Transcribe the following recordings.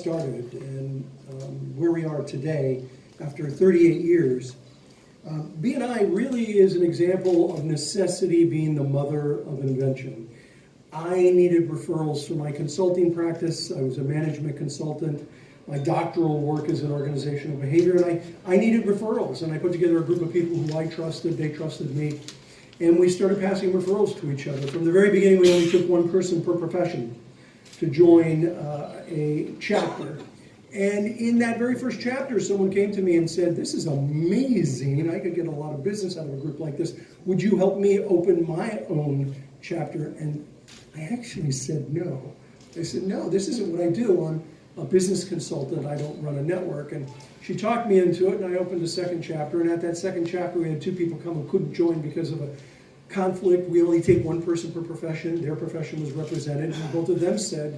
started and where we are today after 38 years, BNI really is an example of necessity being the mother of invention. I needed referrals for my consulting practice. I was a management consultant. My doctoral work is in organizational behavior, and I needed referrals. And I put together a group of people who I trusted, they trusted me, and we started passing referrals to each other. From the very beginning, we only took one person per profession to join a chapter. And in that very first chapter, someone came to me and said, "This is amazing. I could get a lot of business out of a group like this. Would you help me open my own chapter?" And I actually said no. I said, "No, this isn't what I do. I'm a business consultant. I don't run a network." And she talked me into it, and I opened a second chapter. And at that second chapter, we had two people come who couldn't join because of a conflict. We only take one person per profession. Their profession was represented. And both of them said,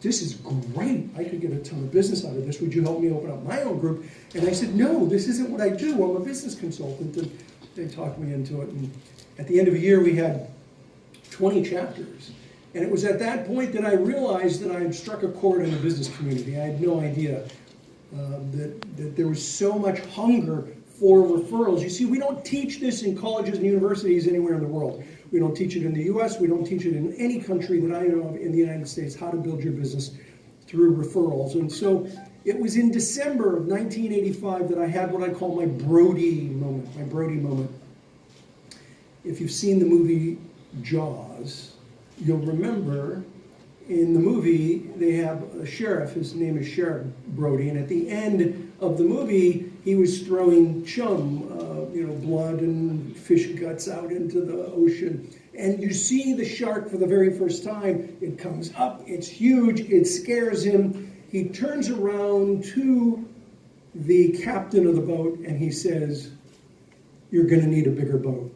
"This is great. I could get a ton of business out of this. Would you help me open up my own group?" And I said, "No, this isn't what I do. I'm a business consultant." And they talked me into it. And at the end of a year, we had 20 chapters. And it was at that point that I realized that I had struck a chord in the business community. I had no idea that there was so much hunger for referrals. You see, we don't teach this in colleges and universities anywhere in the world. We don't teach it in the US, we don't teach it in any country that I know of in the United States, how to build your business through referrals. And so it was in December of 1985 that I had what I call my Brody moment. If you've seen the movie Jaws, you'll remember in the movie they have a sheriff, his name is Sheriff Brody, and at the end of the movie he was throwing chum, blood and fish guts out into the ocean. And you see the shark for the very first time. It comes up, it's huge, it scares him. He turns around to the captain of the boat and he says, "You're gonna need a bigger boat."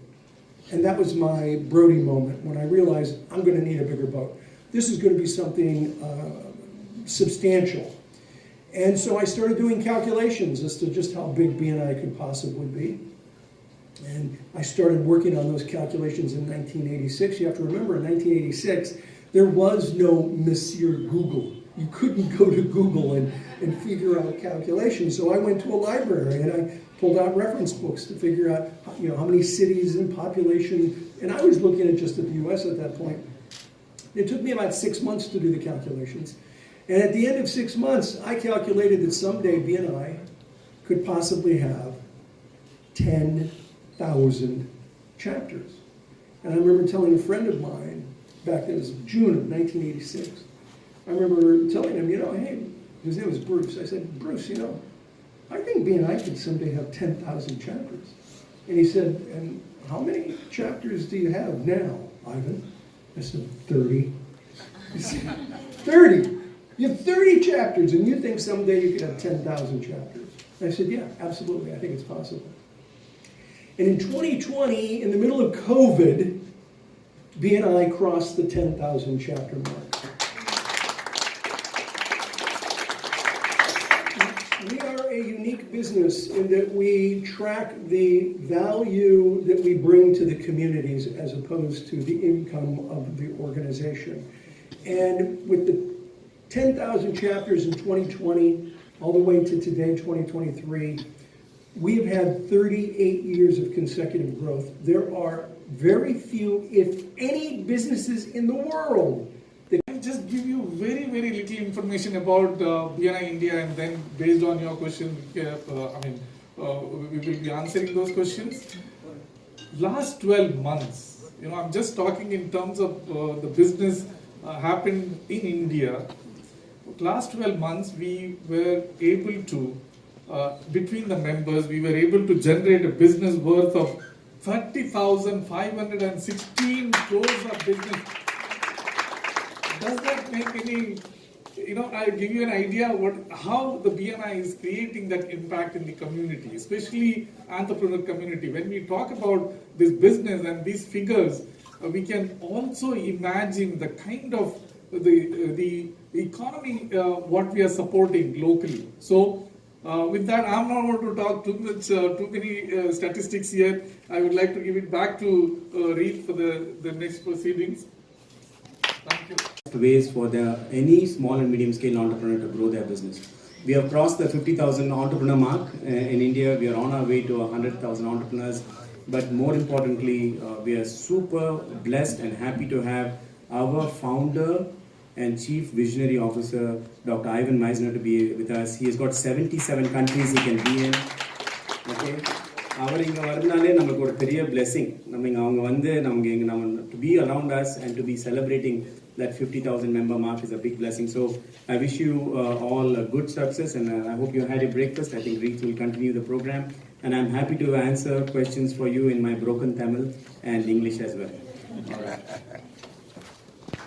And that was my Brody moment when I realized I'm gonna need a bigger boat. This is gonna be something substantial. And so I started doing calculations as to just how big BNI could possibly be. And I started working on those calculations in 1986. You have to remember, in 1986, there was no Monsieur Google. You couldn't go to Google and figure out calculations. So I went to a library and I pulled out reference books to figure out how many cities and population. And I was looking at just at the US at that point. It took me about 6 months to do the calculations. And at the end of 6 months, I calculated that someday BNI could possibly have 10,000 chapters. And I remember telling a friend of mine, back then it was June of 1986, I remember telling him, hey, his name was Bruce. I said, "Bruce, I think BNI could someday have 10,000 chapters. And he said, "And how many chapters do you have now, Ivan?" I said, 30. He said, 30? You have 30 chapters and you think someday you could have 10,000 chapters? And I said, "Yeah, absolutely, I think it's possible." And in 2020, in the middle of COVID, BNI crossed the 10,000 chapter mark. We are a unique business in that we track the value that we bring to the communities as opposed to the income of the organization. And with the 10,000 chapters in 2020, all the way to today, 2023, we have had 38 years of consecutive growth. There are very few, if any, businesses in the world. I'll just give you very, very little information about BNI India, and then based on your question, we will be answering those questions. Last 12 months, I'm just talking in terms of the business happened in India. Last 12 months, we were able to, between the members, we were able to generate a business worth of 30,516 crores of business. Does that make any, I'll give you an idea how the BNI is creating that impact in the community, especially entrepreneur community. When we talk about this business and these figures, we can also imagine the kind of the economy what we are supporting locally. So with that, I'm not going to talk too many statistics here. I would like to give it back to Reed for the next proceedings. Thank you. Thank you. Ways for any small and medium scale entrepreneur to grow their business. We have crossed the 50,000 entrepreneur mark in India. We are on our way to 100,000 entrepreneurs. But more importantly, we are super blessed and happy to have our founder and Chief Visionary Officer, Dr. Ivan Meisner, to be with us. He has got 77 countries he can be in. Okay. அவர் இங்கே வரதுனாலே நம்மளுக்கு ஒரு பெரிய blessing. நம்ம இங்கே அவங்க வந்து நமக்கு இங்கே நம்ம to be around us and to be celebrating that 50,000 member mark is a big blessing. So I wish you all a good success, and I hope you had a breakfast. I think Reeks will continue the program, and I'm happy to answer questions for you in my broken Tamil and English as well. All right.